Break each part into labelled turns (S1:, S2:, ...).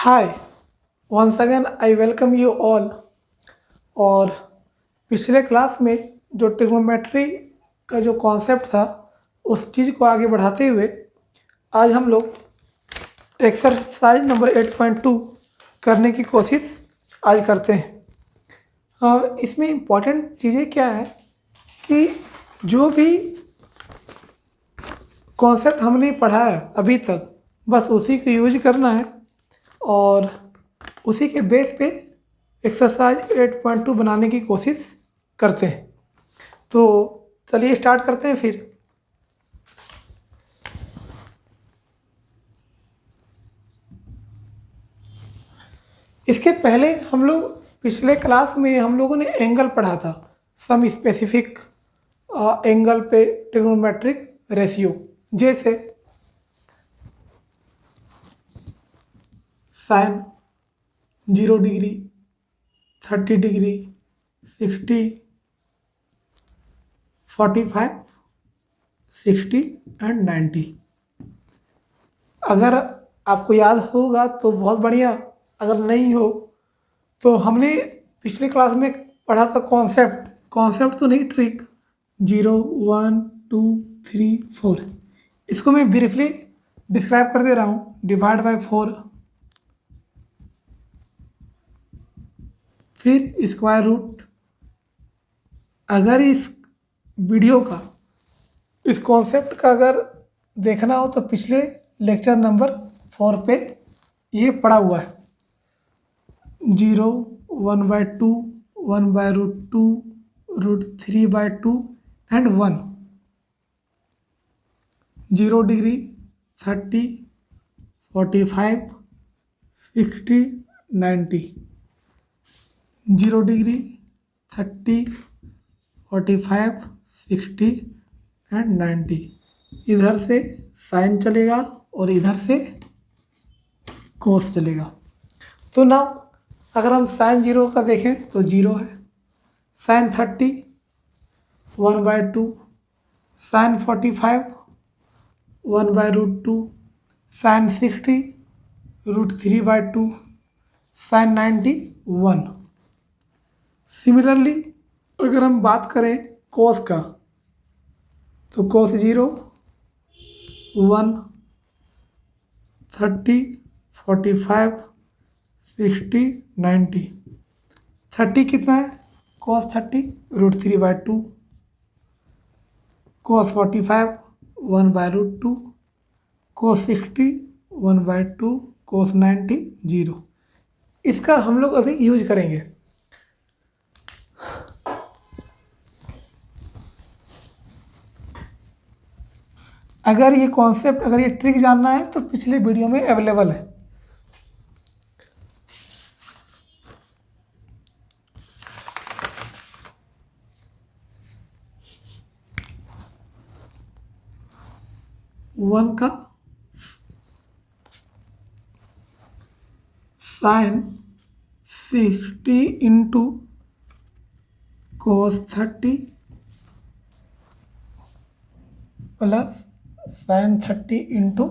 S1: Hi, once again I welcome you all. और पिछले class में जो ट्रिग्नोमेट्री का जो कॉन्सेप्ट था उस चीज़ को आगे बढ़ाते हुए आज हम लोग एक्सरसाइज नंबर 8.2 करने की कोशिश आज करते हैं। इसमें इम्पॉर्टेंट चीज़ें क्या है कि जो भी कॉन्सेप्ट हमने पढ़ा है अभी तक बस उसी को यूज करना है और उसी के बेस पे एक्सरसाइज 8.2 बनाने की कोशिश करते हैं। तो चलिए स्टार्ट करते हैं फिर। इसके पहले हम लोग पिछले क्लास में हम लोगों ने एंगल पढ़ा था, सम स्पेसिफिक एंगल पे ट्रिग्नोमेट्रिक रेशियो, जैसे साइन 0 डिग्री, 30 डिग्री, 60, 45, 60 एंड 90। अगर आपको याद होगा तो बहुत बढ़िया, अगर नहीं हो तो हमने पिछले क्लास में पढ़ा था कॉन्सेप्ट तो नहीं, ट्रिक 0, 1, 2, 3, 4। इसको मैं ब्रीफली डिस्क्राइब कर दे रहा हूँ। डिवाइड बाय 4, फिर स्क्वायर रूट। अगर इस वीडियो का, इस कॉन्सेप्ट का अगर देखना हो तो पिछले लेक्चर नंबर 4 पे ये पड़ा हुआ है। 0, 1/2, 1/√2, √3/2 एंड 1। 0 डिग्री, 30, 45, 60, 90। 0 degree, 30, 45, 60 and 90। इधर से साइन चलेगा और इधर से कोस चलेगा। तो ना अगर हम साइन 0 का देखें तो 0 है, sine 30 1/2, sine 45 1/√2, sine 60 √3/2, sine 90 1। Similarly अगर हम बात करें कोस का तो कोस 0, 1, 30, 45, 60, 90। 30 कितना है? कोस 30 √3/2, कोस 45 1/√2, कोस 60 1/2, कोस 90 0। इसका हम लोग अभी यूज करेंगे। अगर ये कॉन्सेप्ट, अगर ये ट्रिक जानना है तो पिछले वीडियो में अवेलेबल है। वन का sine 60 into cos 30 plus sine 30 into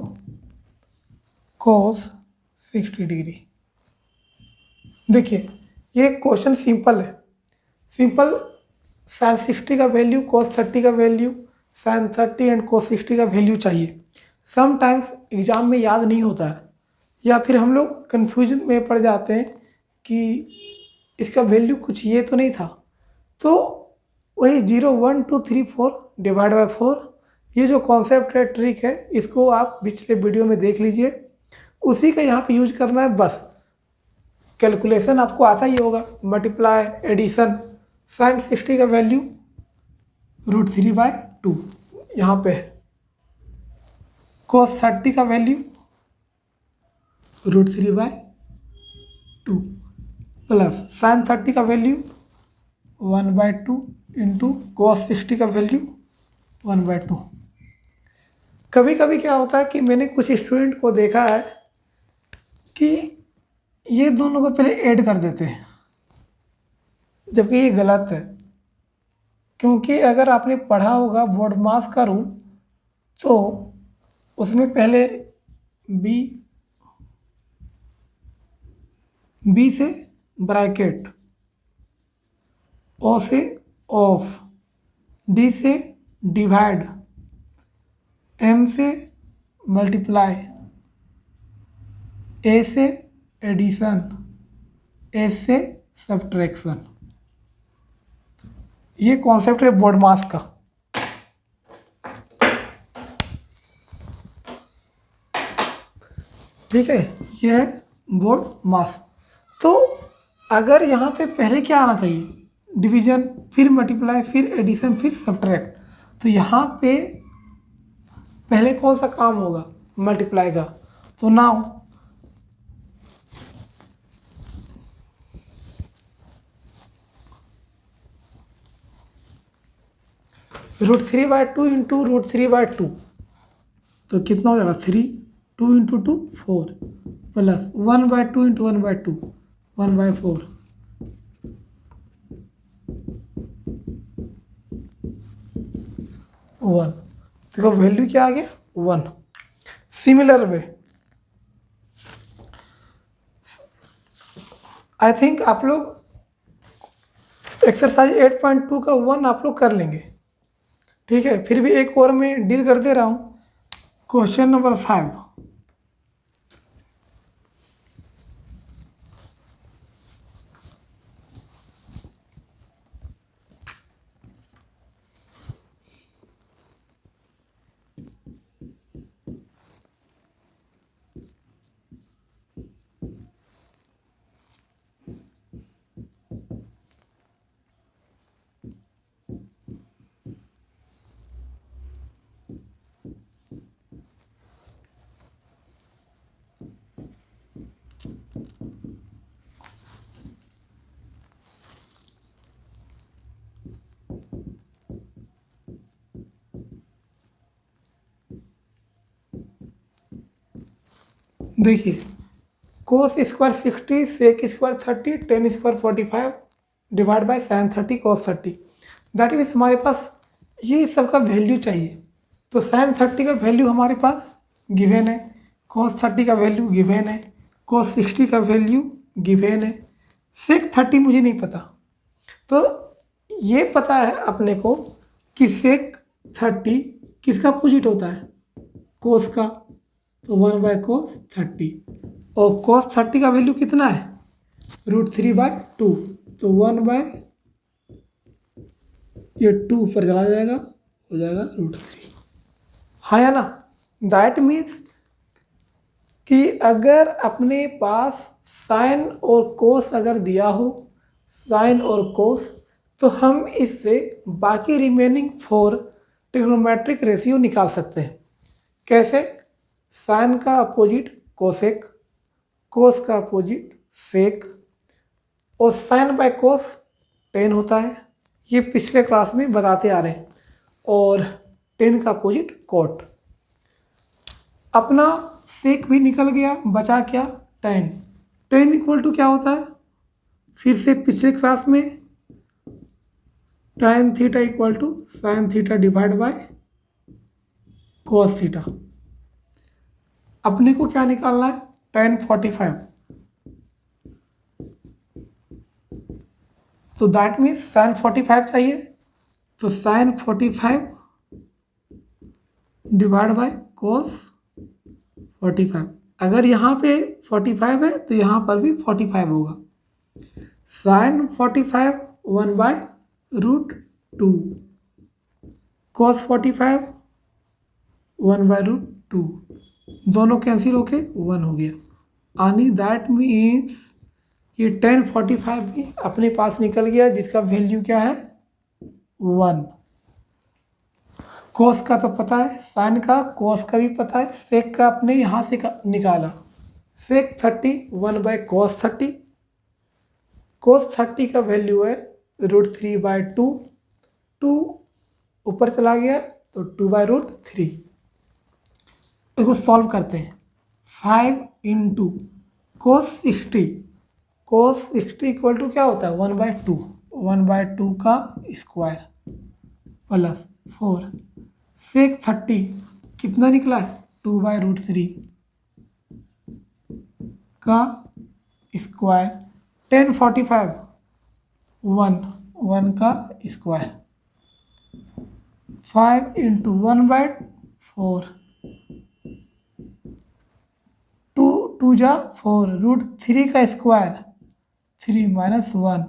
S1: cos 60 degree. देखिए ये क्वेश्चन सिंपल है, सिंपल। साइन 60 का वैल्यू, कोस 30 का वैल्यू, साइन 30 एंड कोस 60 का वैल्यू चाहिए। समटाइम्स एग्जाम में याद नहीं होता है या फिर हम लोग कन्फ्यूजन में पड़ जाते हैं कि इसका वैल्यू कुछ ये तो नहीं था। तो वही 0, 1, 2, 3, 4 डिवाइड बाय 4, ये जो कॉन्सेप्ट है, ट्रिक है, इसको आप पिछले वीडियो में देख लीजिए। उसी का यहाँ पे यूज करना है बस। कैलकुलेशन आपको आता ही होगा, मल्टीप्लाई, एडिशन। साइन 60 का वैल्यू √3/2 यहाँ पे है। कोस 30 का वैल्यू √3/2 प्लस साइन 30 का वैल्यू 1/2 इंटू कोस 60 का वैल्यू 1/2। कभी कभी क्या होता है कि मैंने कुछ स्टूडेंट को देखा है कि ये दोनों को पहले ऐड कर देते हैं, जबकि ये गलत है। क्योंकि अगर आपने पढ़ा होगा बोर्ड मास का रूल तो उसमें पहले बी बी से ब्रैकेट, ओ से ऑफ, डी से डिवाइड, एम से मल्टीप्लाई, ए से एडिशन, एस से सब्ट्रैक्शन। ये कॉन्सेप्ट है बोर्ड मास का। ठीक है, ये है बोर्ड मास। तो अगर यहाँ पे पहले क्या आना चाहिए, डिवीजन, फिर मल्टीप्लाई, फिर एडिशन, फिर सब्ट्रैक्ट, तो यहाँ पे पहले कौन सा काम होगा, मल्टीप्लाई का। तो नाउ √3/2 इंटू √3/2, तो कितना हो जाएगा 3, 2 इंटू 2 4, प्लस 1/2 इंटू 1/2 1/4, वन। देखो वैल्यू क्या आ गया 1। सिमिलर वे आई थिंक आप लोग एक्सरसाइज 8.2 का 1 आप लोग कर लेंगे। ठीक है, फिर भी एक और मैं डील कर दे रहा हूँ। क्वेश्चन नंबर 5, देखिए cos square 60, sec square 30, tan square 45 divide by sine 30 cos 30। That means हमारे पास ये सब का वैल्यू चाहिए। तो साइन 30 का वैल्यू हमारे पास गिवेन है, कॉस 30 का वैल्यू गिवेन है, कॉस 60 का वैल्यू गिवेन है, सेक 30 मुझे नहीं पता। तो ये पता है अपने को कि सेक 30 किसका अपोजिट होता है, कोस का, तो 1/cos 30, और cos 30 का वैल्यू कितना है √3/2, तो 1 ये 2 ऊपर चला जाएगा, हो जाएगा √3। हाँ या ना। दैट मीन्स कि अगर अपने पास साइन और कोस अगर दिया हो, साइन और कोस, तो हम इससे बाकी रिमेनिंग 4 ट्रिग्नोमेट्रिक रेशियो निकाल सकते हैं। कैसे, साइन का अपोजिट कोसेक, कोस का अपोजिट सेक, और साइन बाय कोस टेन होता है, ये पिछले क्लास में बताते आ रहे हैं, और टेन का अपोजिट कोट। अपना सेक भी निकल गया, बचा क्या, टेन। टेन इक्वल टू क्या होता है, फिर से पिछले क्लास में tan theta equal to sine theta divide by cos theta. अपने को क्या निकालना है, tan 45, तो दैट मीन्स साइन 45 चाहिए, तो साइन 45 डिवाइड बाय कॉस 45। अगर यहाँ पे 45 है तो यहाँ पर भी 45 होगा। साइन 45 1/√2, कॉस 45 1/√2, दोनों कैंसिल होके 1 हो गया। यानी दैट मीन्स ये tan 45 भी अपने पास निकल गया, जिसका वैल्यू क्या है 1। कोस का तो पता है, साइन का, कोस का भी पता है, सेक का अपने यहाँ से निकाला, सेक 30 1/cos 30, cos 30 का वैल्यू है √3/2, 2 ऊपर चला गया तो 2/√3। इसको सॉल्व करते हैं। 5 into cos 60, cos 60 equal to क्या होता है 1/2, 1/2 का स्क्वायर प्लस 4, सेक 30 कितना निकला है 2/√3 का स्क्वायर, 1045 1, 1 का स्क्वायर, 5 इंटू 1/4, 2 2 जा 4, √3 का स्क्वायर 3 माइनस 1।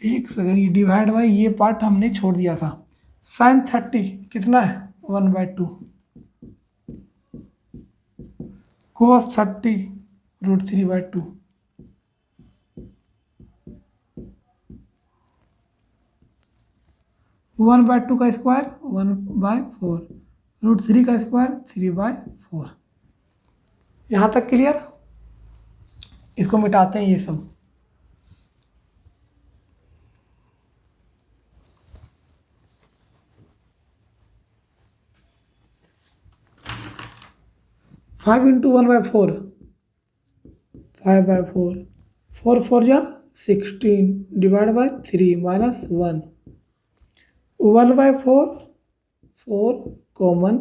S1: एक सेकंड, डिवाइड बाई ये पार्ट हमने छोड़ दिया था। साइन 30 कितना है 1/2, कोस 30 √3/2, वन बाय टू का स्क्वायर 1/4, √3 का स्क्वायर 3/4। यहाँ तक क्लियर? इसको मिटाते हैं ये सब। फाइव इंटू 1/4, 5/4, 4 4 जा 16, divide by 3 minus 1, 1/4, 4 common,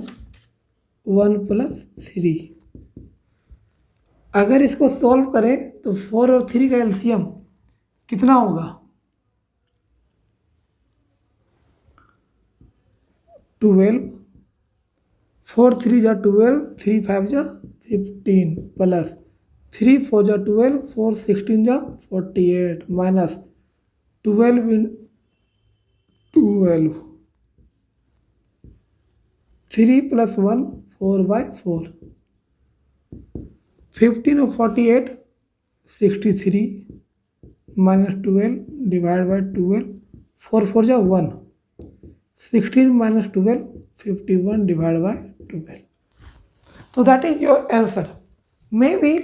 S1: 1 plus 3। अगर इसको सॉल्व करें तो 4 और 3 का एलसीएम कितना होगा 12, 4 3 जा 12, 3 5 जा 15 प्लस 3 4 जा 12, 4 16 जा 48 माइनस 12 12, 3 प्लस 1 4/4, 15 और 48 63 माइनस 12 डिवाइड बाई 12, 4 4 जा 1, 16 माइनस 12 51 डिवाइड बाई 12। तो that is your answer. May be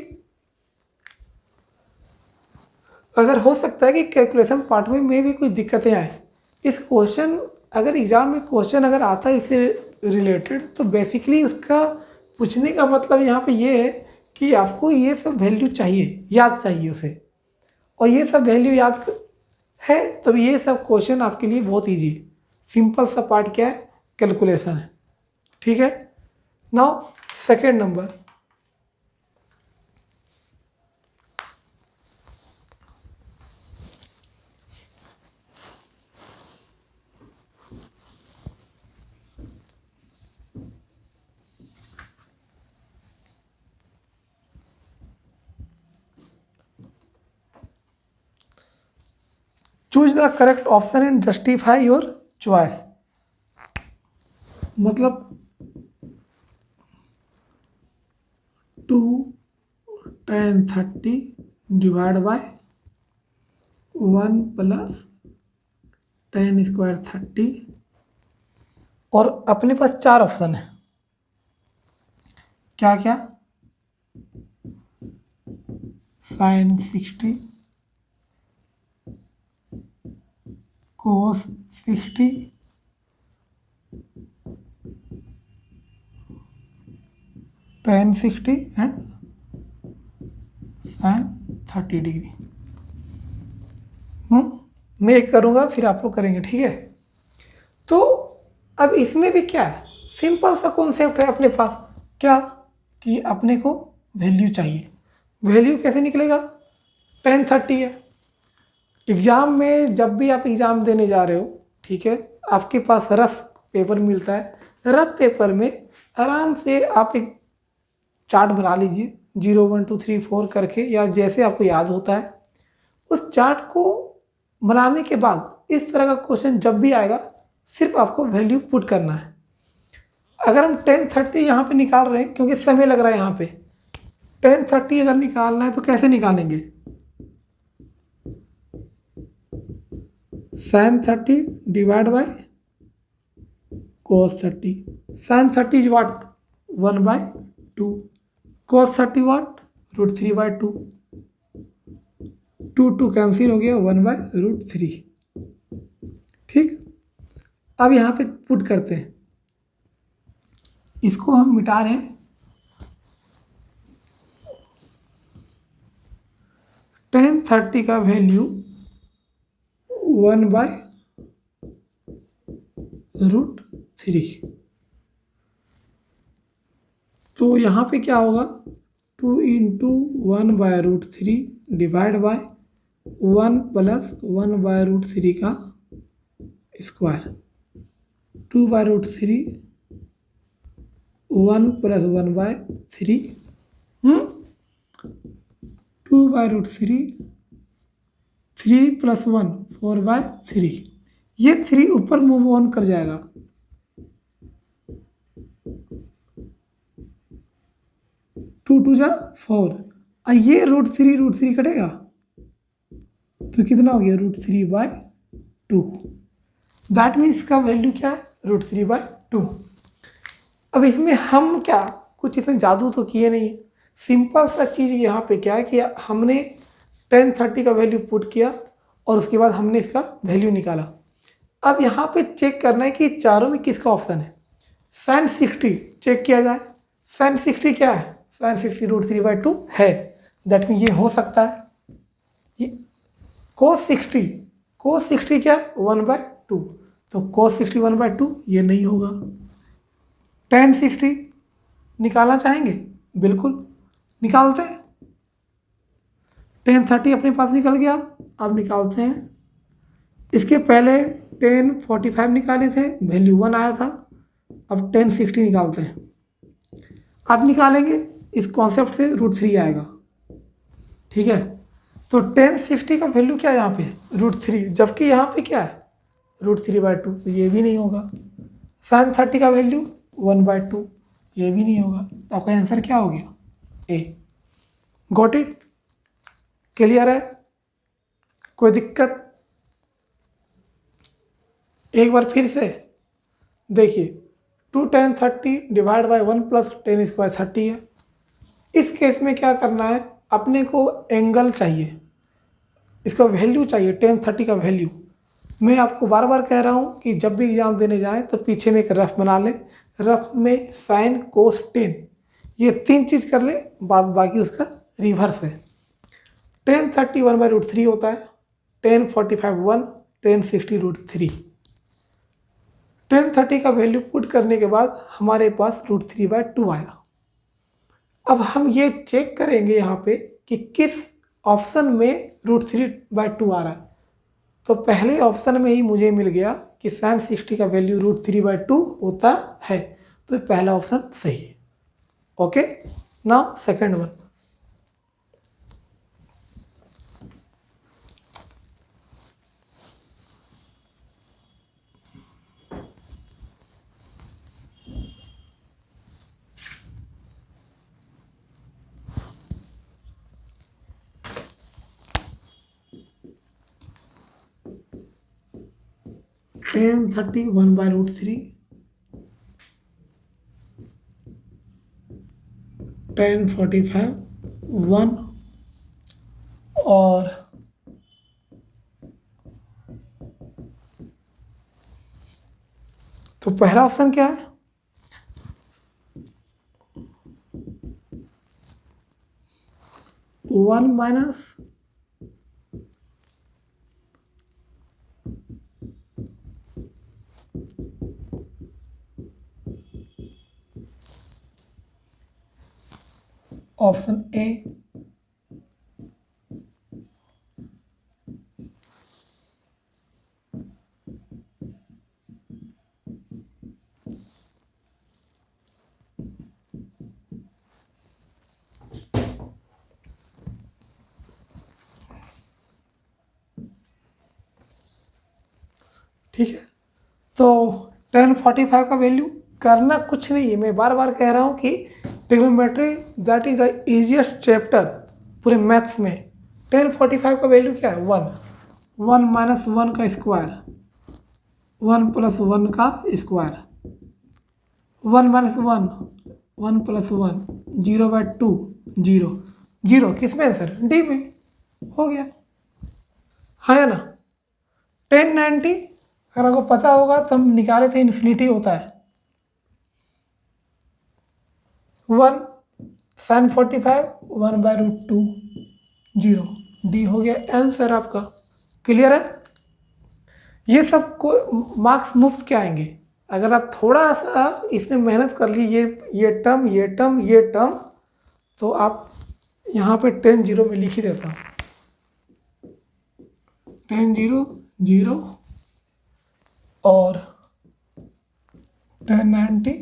S1: अगर हो सकता है कि कैलकुलेशन पार्ट में मे भी कोई दिक्कतें आए। इस क्वेश्चन अगर एग्जाम में क्वेश्चन अगर आता है इससे रिलेटेड तो बेसिकली उसका पूछने का मतलब यहाँ पे ये है कि आपको ये सब वैल्यू चाहिए, याद चाहिए उसे, और ये सब वैल्यू याद है तो ये सब क्वेश्चन आपके लिए बहुत ईजी है। सिंपल सा पार्ट क्या है, कैलकुलेशन है। ठीक है, now second number, choose the correct option and justify your choice. मतलब 2 tan 30 divide by 1 plus tan square 30, और अपने पास 4 ऑप्शन है। क्या क्या? Sine 60, cos 60, tan 60 and sine 30 degree. मैं एक करूँगा फिर आप लोग करेंगे, ठीक है? तो अब इसमें भी क्या है, सिंपल सा कॉन्सेप्ट है अपने पास, क्या कि अपने को वैल्यू चाहिए। वैल्यू कैसे निकलेगा, tan 30 है। एग्ज़ाम में जब भी आप एग्ज़ाम देने जा रहे हो, ठीक है, आपके पास रफ पेपर मिलता है। रफ पेपर में आराम से आप एक चार्ट बना लीजिए 0 1 2 3 4 करके, या जैसे आपको याद होता है। उस चार्ट को बनाने के बाद इस तरह का क्वेश्चन जब भी आएगा सिर्फ आपको वैल्यू पुट करना है। अगर हम tan 30 यहाँ पे निकाल रहे हैं क्योंकि समय लग रहा है यहाँ पे, tan 30 अगर निकालना है तो कैसे निकालेंगे, sin 30 divide bye cos 30। sin 30 is what 1/2, cos 30 what √3/2, 2 2 cancel हो गया 1/√3। ठीक, अब यहाँ पे पुट करते हैं, इसको हम मिटा रहे हैं। tan 30 का वैल्यू 1/√3, तो यहाँ पे क्या होगा 2 इंटू 1/√3 डिवाइड बाय 1 प्लस 1/√3 का स्क्वायर। 2/√3 1 plus 1/3 2/√3 3 plus 1 4/3। ये 3 ऊपर मूव ऑन कर जाएगा। 2 2 जा 4 और ये √3 कटेगा तो कितना हो गया √3/2। दैट मीन्स इसका वैल्यू क्या है √3/2। अब इसमें हम क्या कुछ इसमें जादू तो किए नहीं, सिंपल सा चीज़ यहाँ पे क्या है कि हमने tan 30 का वैल्यू पुट किया और उसके बाद हमने इसका वैल्यू निकाला। अब यहाँ पे चेक करना है कि चारों में किसका ऑप्शन है। sin 60 चेक किया जाए। sin 60 क्या है, sin 60 √3/2 है, दैट मीन ये हो सकता है। ये cos 60 क्या है 1/2, तो cos 60 1/2 ये नहीं होगा। tan 60 निकालना चाहेंगे, बिल्कुल निकालते हैं। tan 30 अपने पास निकल गया, अब निकालते हैं। इसके पहले tan 45 निकाले थे, वैल्यू 1 आया था। अब tan 60 निकालते हैं। अब निकालेंगे इस कॉन्सेप्ट से √3 आएगा, ठीक है। तो tan 60 का वैल्यू क्या है यहाँ पे √3, जबकि यहाँ पे क्या है √3/2, तो ये भी नहीं होगा। sin 30 का वैल्यू 1/2, ये भी नहीं होगा। तो आपका आंसर क्या हो गया ए। गॉट इट, क्लियर है, कोई दिक्कत? एक बार फिर से देखिए, 2 tan 30 divide by 1 plus tan square 30 है। इस केस में क्या करना है, अपने को एंगल चाहिए, इसका वैल्यू चाहिए tan 30 का वैल्यू। मैं आपको बार बार कह रहा हूँ कि जब भी एग्जाम देने जाएं तो पीछे में एक रफ बना लें, रफ में sin cos tan ये 3 चीज़ कर ले, बाकी उसका रिवर्स है। tan 30 1/√3 होता है, tan 45 1, tan 60 √3। tan 30 का वैल्यू पुट करने के बाद हमारे पास √3/2 आया। अब हम ये चेक करेंगे यहाँ पे कि किस ऑप्शन में √3/2 आ रहा है। तो पहले ऑप्शन में ही मुझे मिल गया कि sin 60 का वैल्यू √3/2 होता है, तो पहला ऑप्शन सही है। Okay, now second one. tan 30 1/√3, tan 45 1 और तो पहला ऑप्शन क्या है 1 माइनस ऑप्शन ए। ठीक है, तो tan 45 का वैल्यू करना कुछ नहीं है। मैं बार बार कह रहा हूँ कि trigonometry that is the easiest chapter पूरे मैथ्स में। tan 45 का वैल्यू क्या है 1 माइनस 1 का स्क्वायर, 1 प्लस 1 का स्क्वायर, 1 माइनस 1 1 प्लस 1 0/2 0 किस में आंसर डी में हो गया, हाँ या ना। tan 90 अगर आपको पता होगा तो हम निकाले थे इन्फिनिटी होता है 1 sin 45 1/√2 0 डी हो गया आंसर आपका। क्लियर है, ये सब को मार्क्स मुफ्त के आएंगे अगर आप थोड़ा सा इसमें मेहनत कर ली। ये टर्म तो आप यहाँ पे 10 0 में लिख ही देता हूँ, 10 0 0 और 10 90।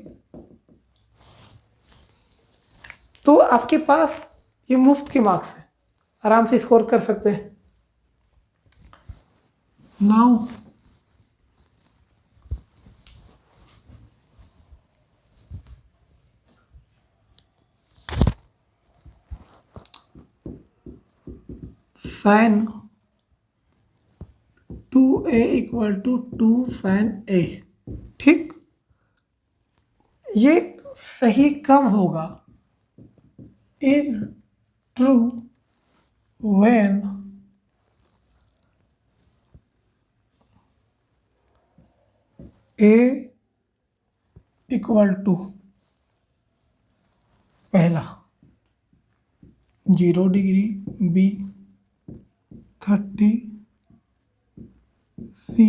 S1: तो आपके पास ये मुफ्त के मार्क्स हैं, आराम से स्कोर कर सकते हैं। Now sin 2a equal to 2 sin a। ठीक, ये सही कब होगा? Is true when a equal to पहला 0 degree, b 30, c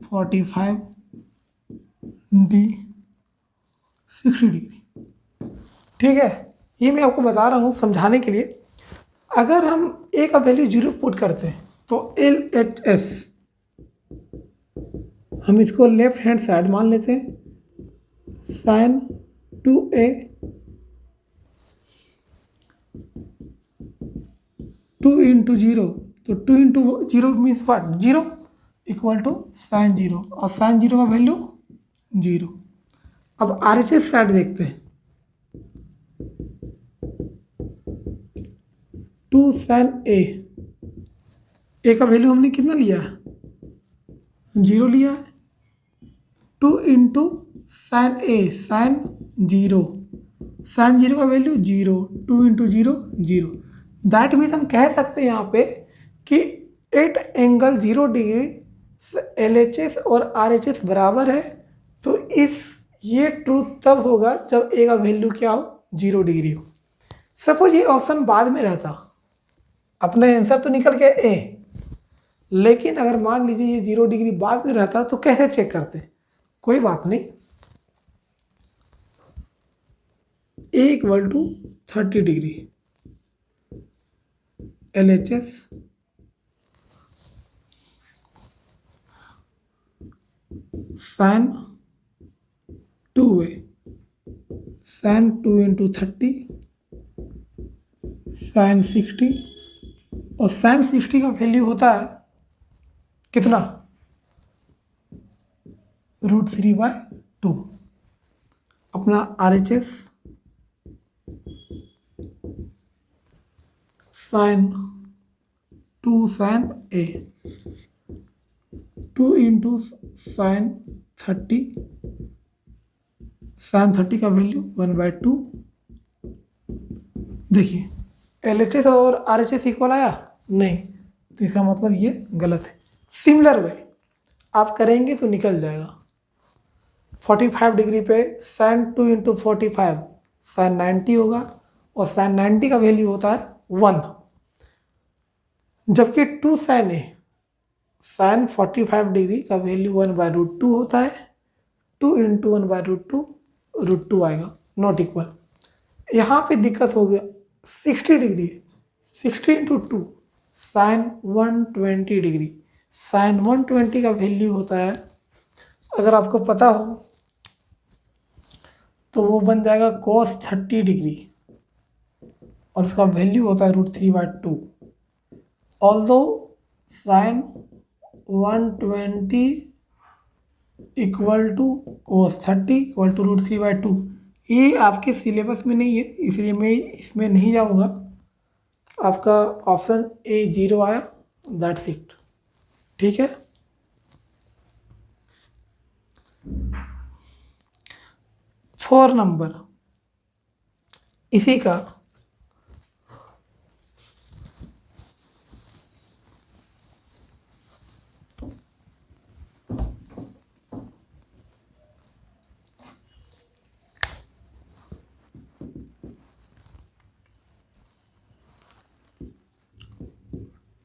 S1: 45, d 60 degree. ठीक है, ये मैं आपको बता रहा हूँ समझाने के लिए। अगर हम a का वैल्यू 0 पुट करते हैं तो LHS, हम इसको लेफ्ट हैंड साइड मान लेते हैं, sin 2a 2 इंटू 0, तो 2 into 0 means what? 0 equal to sin 0, और sin 0 का वैल्यू 0। अब RHS साइड देखते हैं, 2 sin a का वैल्यू हमने कितना लिया है? 0 लिया है। 2 into sin a, sin 0, sin 0 का वैल्यू 0, 2 इंटू 0 0। दैट मीन्स हम कह सकते हैं यहाँ पे कि एट एंगल 0 डिग्री LHS और RHS बराबर है। तो ये ट्रूथ तब होगा जब a का वैल्यू क्या हो? 0 डिग्री हो। सपोज ये ऑप्शन बाद में रहता, अपना आंसर तो निकल गया a, लेकिन अगर मान लीजिए ये 0 डिग्री बाद में रहता तो कैसे चेक करते? कोई बात नहीं, a equal to 30 degree LHS sin 2a, sin 2 into 30 sin 60, और sin 60 का वैल्यू होता है कितना? √3/2। अपना RHS sin 2 sin a, 2 into sin 30, sin 30 का वैल्यू 1/2। देखिए LHS और RHS इक्वल आया नहीं, तो इसका मतलब ये गलत है। सिमिलर वे आप करेंगे तो निकल जाएगा। 45 डिग्री पे sin 2 इंटू 45 sin 90 होगा, और sin 90 का वैल्यू होता है 1, जबकि 2 sin a sin 45 डिग्री का वैल्यू 1/√2 होता है। 2 इंटू 1/√2 √2 आएगा, नॉट इक्वल। यहाँ पे दिक्कत हो गया, 60 degree, 60 into 2 sin 120 degree. sin 120 का वैल्यू होता है, अगर आपको पता हो तो वो बन जाएगा cos 30 डिग्री, और उसका वैल्यू होता है √3/2। Although sin 120 equal to cos 30 equal to √3/2, ये आपके सिलेबस में नहीं है, इसलिए मैं इसमें नहीं जाऊंगा। आपका ऑप्शन A 0 आया, दैट्स इट। ठीक है, 4 नंबर इसी का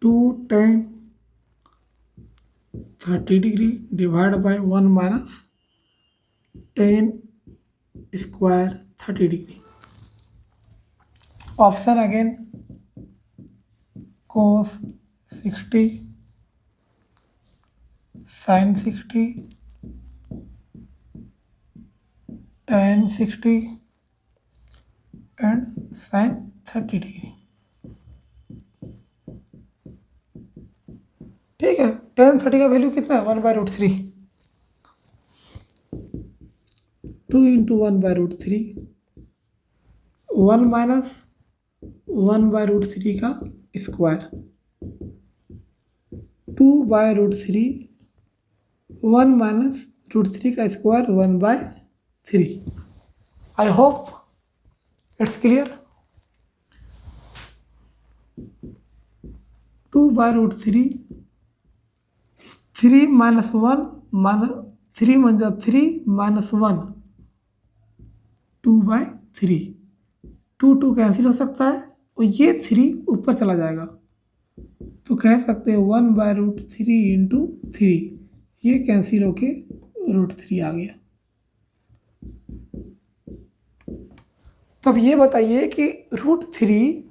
S1: two tan 30 degree divide by 1 minus tan square 30 degree. Option again cos 60 sin 60 tan 60 and sin 30 degree. ठीक है, tan 30 का वैल्यू कितना है 1/√3, 2 × 1/√3, 1 माइनस 1/√3 का स्क्वायर, 2/√3, 1 माइनस √3 का square 1/3। I hope it's clear. 2/√3, 3 minus 1 minus 3 × 3 minus 1, 2/3, 2 cancel हो सकता है और ये 3 ऊपर चला जाएगा, तो कह सकते हैं 1/√3 × 3, ये कैंसिल होके √3 आ गया। तब ये बताइए कि √3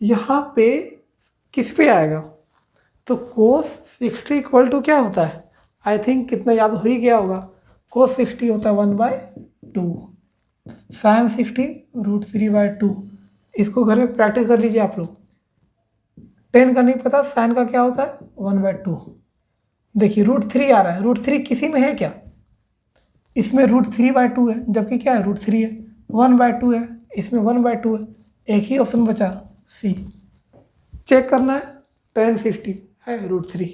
S1: यहाँ पे किस पे आएगा, तो cos 60 इक्वल टू क्या होता है, आई थिंक कितना याद हो ही गया होगा, cos 60 होता है 1/2, sin 60 √3/2। इसको घर में प्रैक्टिस कर लीजिए आप लोग। tan का नहीं पता, sin का क्या होता है 1/2। देखिए √3 आ रहा है, √3 किसी में है क्या, इसमें √3/2 है, जबकि क्या है √3 है, 1/2 है, इसमें 1/2 है, एक ही ऑप्शन बचा सी। चेक करना है, tan 60 है √3।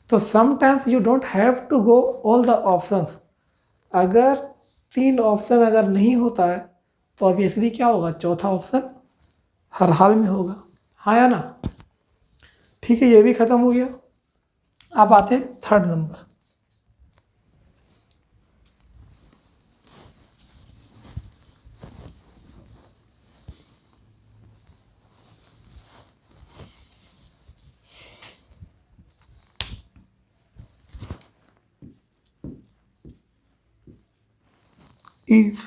S1: तो sometimes you don't have to go all the options. अगर 3 ऑप्शन अगर नहीं होता है तो ऑब्वियसली क्या होगा, चौथा ऑप्शन हर हाल में होगा, हाँ या ना। ठीक है, ये भी खत्म हो गया। अब आते हैं थर्ड नंबर। if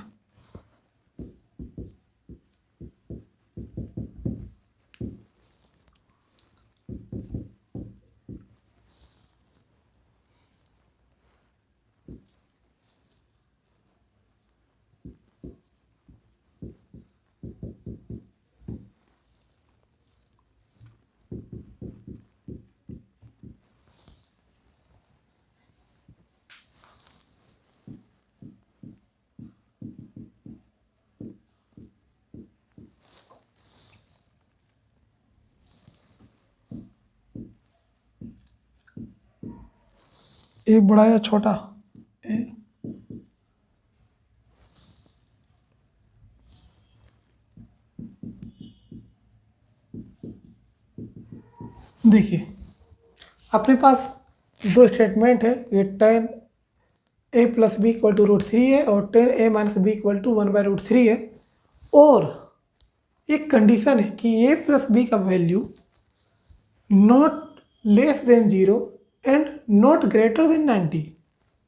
S1: एक बड़ा या छोटा ए, देखिए अपने पास दो स्टेटमेंट है, ये tan a + b = √3 है और tan a - b = 1/√3 है, और एक कंडीशन है कि a + b का value not less than 0 and not greater than 90,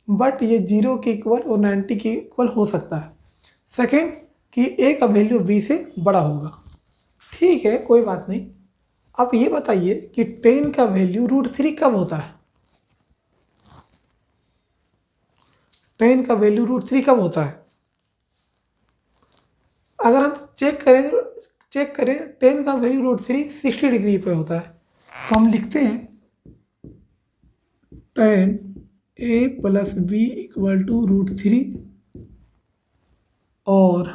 S1: but ये 0 के इक्वल और 90 के इक्वल हो सकता है। सेकेंड कि a का वैल्यू b से बड़ा होगा। ठीक है, कोई बात नहीं। आप ये बताइए कि tan का वैल्यू √3 कब होता है, tan का वैल्यू √3 कब होता है। अगर हम चेक करें tan का वैल्यू √3 60 डिग्री पे होता है, तो हम लिखते हैं tan a + b = √3 और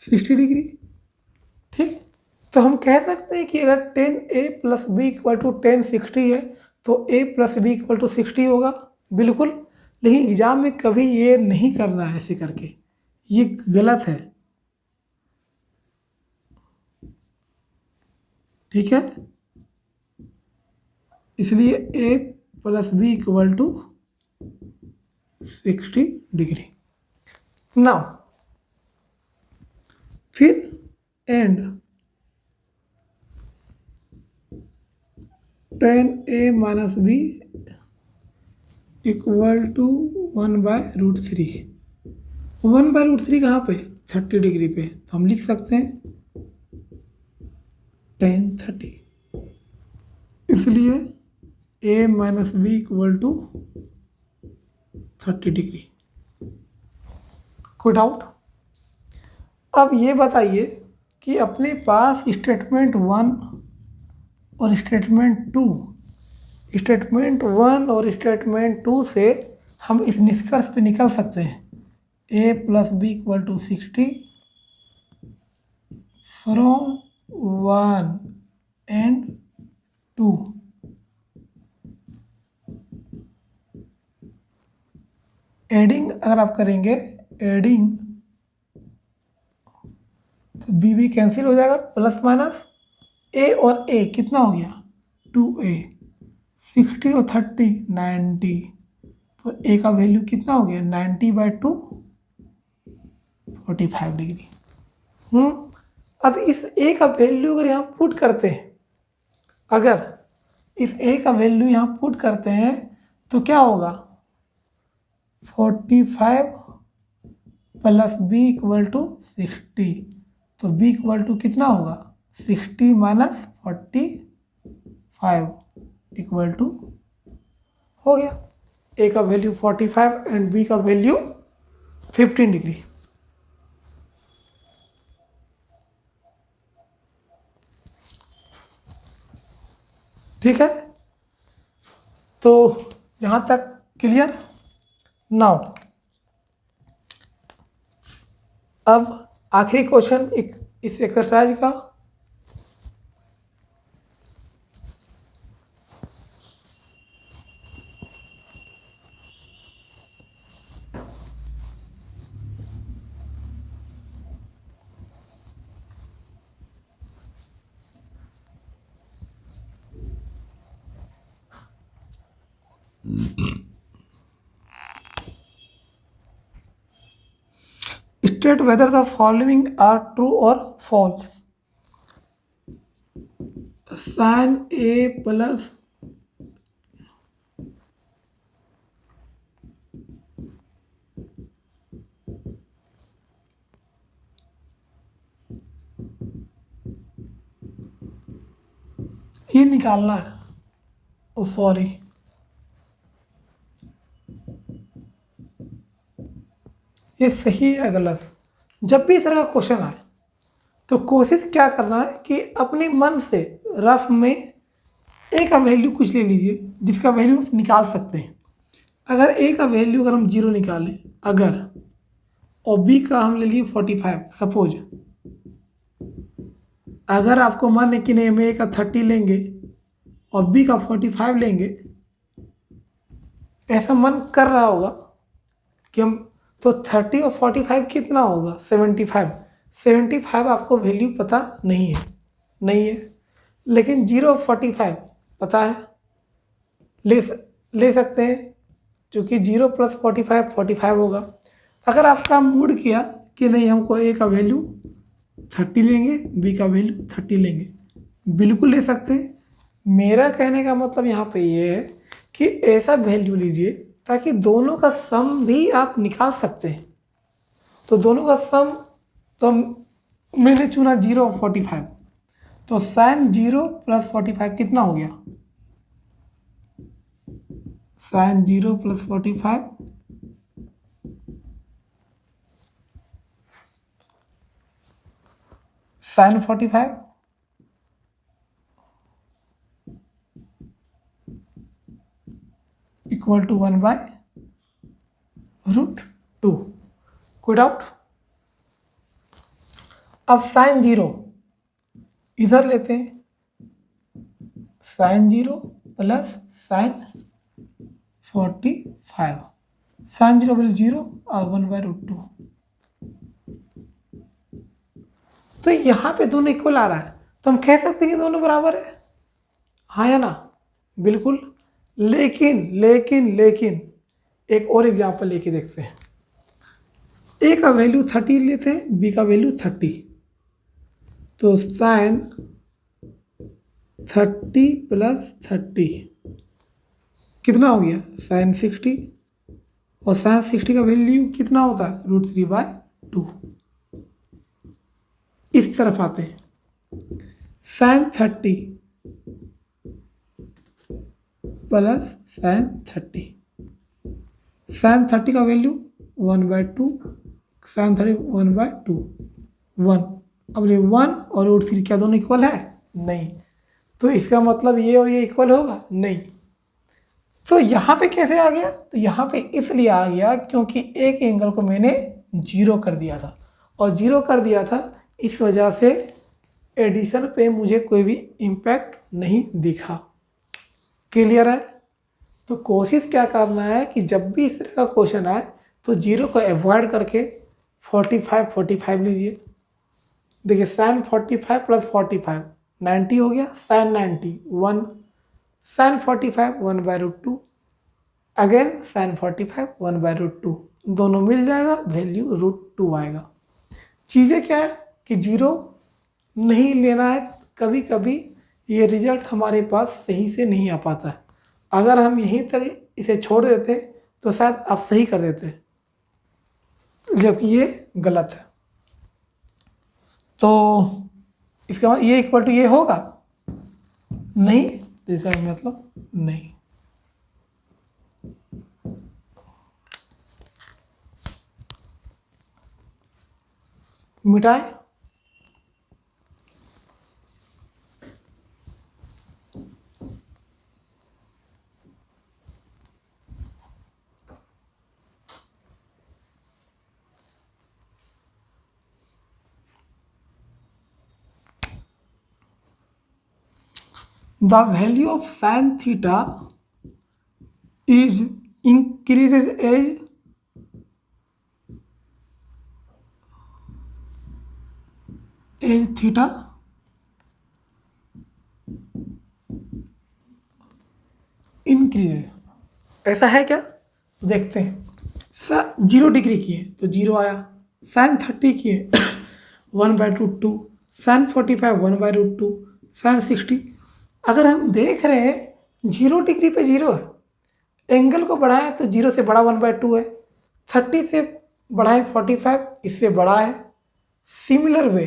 S1: $60। ठीक, तो हम कह सकते हैं कि अगर tan a + b = tan 60 है तो a + b = 60 होगा, बिल्कुल। लेकिन एग्जाम में कभी ये नहीं करना है ऐसे करके, ये गलत है। ठीक है, इसलिए a + b = 60 डिग्री। नाउ फिर एंड tan a - b = 1/√3। 1/√3 कहाँ पे, 30 डिग्री पे, तो हम लिख सकते हैं tan 30। इसलिए a minus b equal to 30 degree. कोई डाउट? अब ये बताइए कि अपने पास स्टेटमेंट 1 और स्टेटमेंट 2 से हम इस निष्कर्ष पे निकल सकते हैं a plus b equal to 60 from 1 and 2। Adding अगर आप करेंगे, एडिंग, तो बी बी कैंसिल हो जाएगा, प्लस माइनस ए और ए कितना हो गया 2a, 60 और 30 90, तो ए का वैल्यू कितना हो गया 90/2 45 डिग्री। अब इस ए का वैल्यू अगर यहाँ पुट करते हैं, अगर इस ए का वैल्यू यहाँ पुट करते हैं तो क्या होगा 45 प्लस बी इक्वल टू 60, तो बी इक्वल टू कितना होगा 60 माइनस 45 इक्वल टू हो गया ए का वैल्यू 45 एंड बी का वैल्यू 15 डिग्री। ठीक है, तो यहाँ तक क्लियर। नाउ अब आखिरी क्वेश्चन इस एक्सरसाइज का, state whether the following are true or false। sin a plus ये निकालना है, ओ सॉरी, ये सही है गलत। जब भी इस तरह का क्वेश्चन आए तो कोशिश क्या करना है कि अपने मन से रफ में ए का वैल्यू कुछ ले लीजिए जिसका वैल्यू आप निकाल सकते हैं। अगर ए का वैल्यू अगर हम 0 निकालें, अगर, और बी का हम ले लिए 45 सपोज, अगर आपको मन है कि नहीं हम ए का 30 लेंगे और बी का 45 लेंगे, ऐसा मन कर रहा होगा कि हम, तो 30 और 45 कितना होगा 75 आपको वैल्यू पता नहीं है, लेकिन 0 और 45 पता है, ले सकते हैं, क्योंकि 0 प्लस 45 होगा। अगर आपका मूड किया कि नहीं हमको ए का वैल्यू 30 लेंगे, बी का वैल्यू 30 लेंगे, बिल्कुल ले सकते हैं। मेरा कहने का मतलब यहाँ पे ये है कि ऐसा वैल्यू लीजिए ताकि दोनों का सम भी आप निकाल सकते हैं। तो दोनों का सम, तो मैंने चुना 0 और 45, तो sin 0 प्लस 45 कितना हो गया, sin 0 plus 45 sin 45 equal to 1/√2। कोई डाउट? अब sin 0 इधर लेते हैं, sin 0 plus sin 45, sin 0 value 0 और 1/√2, तो यहाँ पे दोनों इक्वल आ रहा है, तो हम कह सकते हैं कि दोनों बराबर है, हाँ या ना? बिल्कुल। लेकिन एक और एग्जांपल लेके देखते हैं। ए का वैल्यू 30 लेते हैं, बी का वैल्यू 30, तो sin 30 प्लस 30 कितना हो गया sin 60 और साइन 60 का वैल्यू कितना होता है, √3/2। इस तरफ आते हैं, साइन 30 प्लस साइन 30, साइन 30 का वैल्यू 1/2, साइन 30 1/2, 1। अब ये 1 और √3 क्या दोनों इक्वल है, नहीं। तो इसका मतलब ये और ये इक्वल होगा, नहीं। तो यहाँ पे कैसे आ गया, तो यहाँ पे इसलिए आ गया क्योंकि एक एंगल को मैंने 0 कर दिया था, और 0 कर दिया था इस वजह से एडिशन पे मुझे कोई भी इम्पैक्ट नहीं दिखा। क्लियर है। तो कोशिश क्या करना है कि जब भी इस तरह का क्वेश्चन आए तो 0 को अवॉइड करके 45 लीजिए। देखिए साइन 45 प्लस 45 90 हो गया, साइन 90 1, साइन 45 1/√2, अगेन साइन 45 1/√2, दोनों मिल जाएगा, वैल्यू √2 आएगा। चीज़ें क्या है कि 0 नहीं लेना है, कभी कभी ये रिजल्ट हमारे पास सही से नहीं आ पाता है। अगर हम यहीं तक इसे छोड़ देते तो शायद आप सही कर देते, जबकि ये गलत है। तो इसका मतलब ये इक्वल टू ये होगा नहीं, तो इसका मतलब नहीं। मिटाए, the value of sin theta is increases as theta increases। ऐसा है क्या, देखते हैं। 0 डिग्री किए तो 0 आया, साइन 30 किए 1/√2, साइन 45 1/√2, साइन 60। अगर हम देख रहे हैं 0 डिग्री पे 0 है, एंगल को बढ़ाएं तो 0 से बड़ा 1/2 है, 30 से बढ़ाएं 45 इससे बड़ा है, सिमिलर वे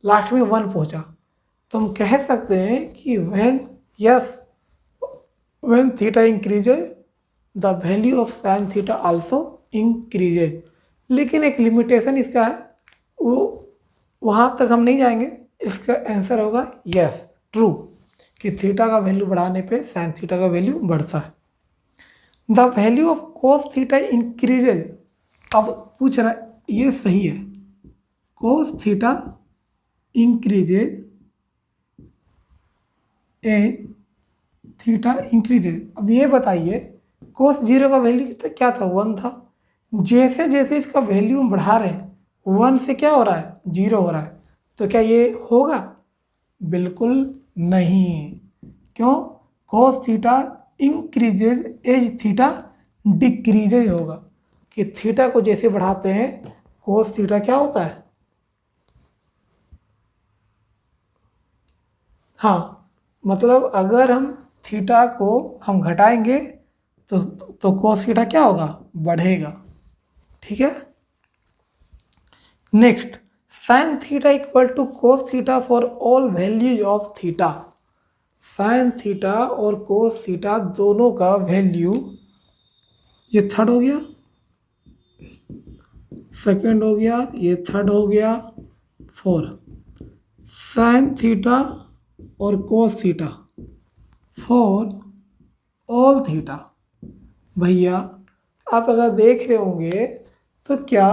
S1: लास्ट में 1 पहुंचा। तो हम कह सकते हैं कि when theta increases the value of sin theta also increases। लेकिन एक लिमिटेशन इसका है, वो वहाँ तक हम नहीं जाएंगे। इसका आंसर होगा यस, ट्रू, कि थीटा का वैल्यू बढ़ाने पे साइन थीटा का वैल्यू बढ़ता है। The value of cos theta increases. अब पूछ रहा है, ये सही है, कोस थीटा इंक्रीजेज ए थीटा इंक्रीजेज। अब ये बताइए कोस 0 का वैल्यू क्या था, 1 था। जैसे जैसे इसका वैल्यू हम बढ़ा रहे हैं 1 से क्या हो रहा है, 0 हो रहा है। तो क्या ये होगा, बिल्कुल नहीं। क्यों, cos theta increases as theta decreases होगा, कि थीटा को जैसे बढ़ाते हैं कोस थीटा क्या होता है, हाँ, मतलब अगर हम थीटा को हम घटाएंगे तो कोस थीटा क्या होगा, बढ़ेगा। ठीक है। Next, sine theta equal to cos theta for all values of theta. Sine theta और कोस थीटा दोनों का वैल्यू, ये थर्ड हो गया, सेकंड हो गया, ये थर्ड हो गया, 4। साइन थीटा और cos theta for all theta. भैया आप अगर देख रहे होंगे तो क्या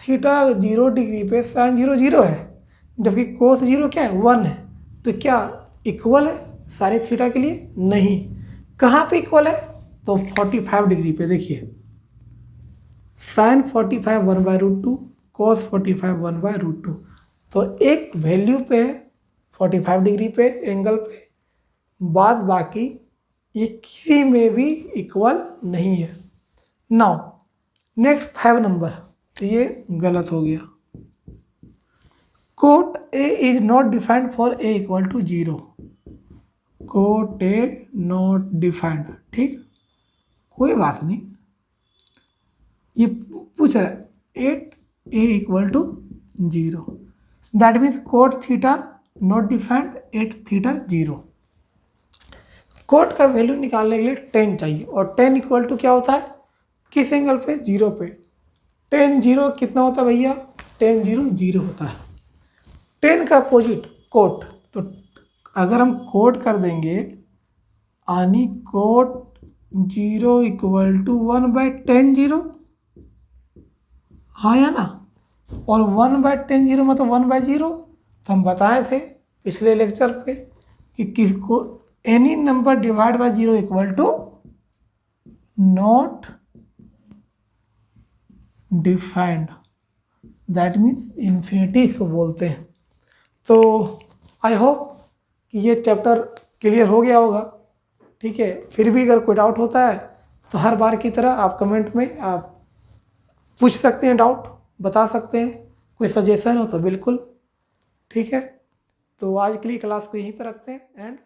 S1: थीटा 0 डिग्री पे साइन 0 0 है, जबकि कोस 0 क्या है, 1 है। तो क्या इक्वल है सारे थीटा के लिए, नहीं। कहाँ पे इक्वल है, तो 45 डिग्री पे। देखिए साइन 45 1/√2, कोस 45 1/√2। तो एक वैल्यू पे 45 डिग्री पे एंगल पे, बाद बाकी ये किसी में भी इक्वल नहीं है। नाउ नेक्स्ट 5 नंबर, तो ये गलत हो गया। Cot a is not defined for a equal to 0। Cot a not defined, ठीक, कोई बात नहीं। ये पूछ रहा है 8a equal to 0, that means cot theta not defined 8 theta 0। Cot का वैल्यू निकालने के लिए 10 चाहिए और 10 इक्वल टू क्या होता है किस एंगल पे 0 पे। 10 0 कितना होता है भैया 10 0 0 होता है। 10 का अपोजिट कोट, तो अगर हम कोट कर देंगे आनी कोट 0 इक्वल टू 1/10 0, हाँ या ना, और 1/10 0 मतलब 1/0। तो हम बताए थे पिछले लेक्चर पे कि किसको any number divide by 0 equal to not defined, that means infinity इसको बोलते हैं। तो आई होप कि ये चैप्टर क्लियर हो गया होगा, ठीक है। फिर भी अगर कोई डाउट होता है तो हर बार की तरह आप कमेंट में आप पूछ सकते हैं, डाउट बता सकते हैं, कोई सजेशन हो तो बिल्कुल, ठीक है। तो आज के लिए क्लास को यहीं पर रखते हैं एंड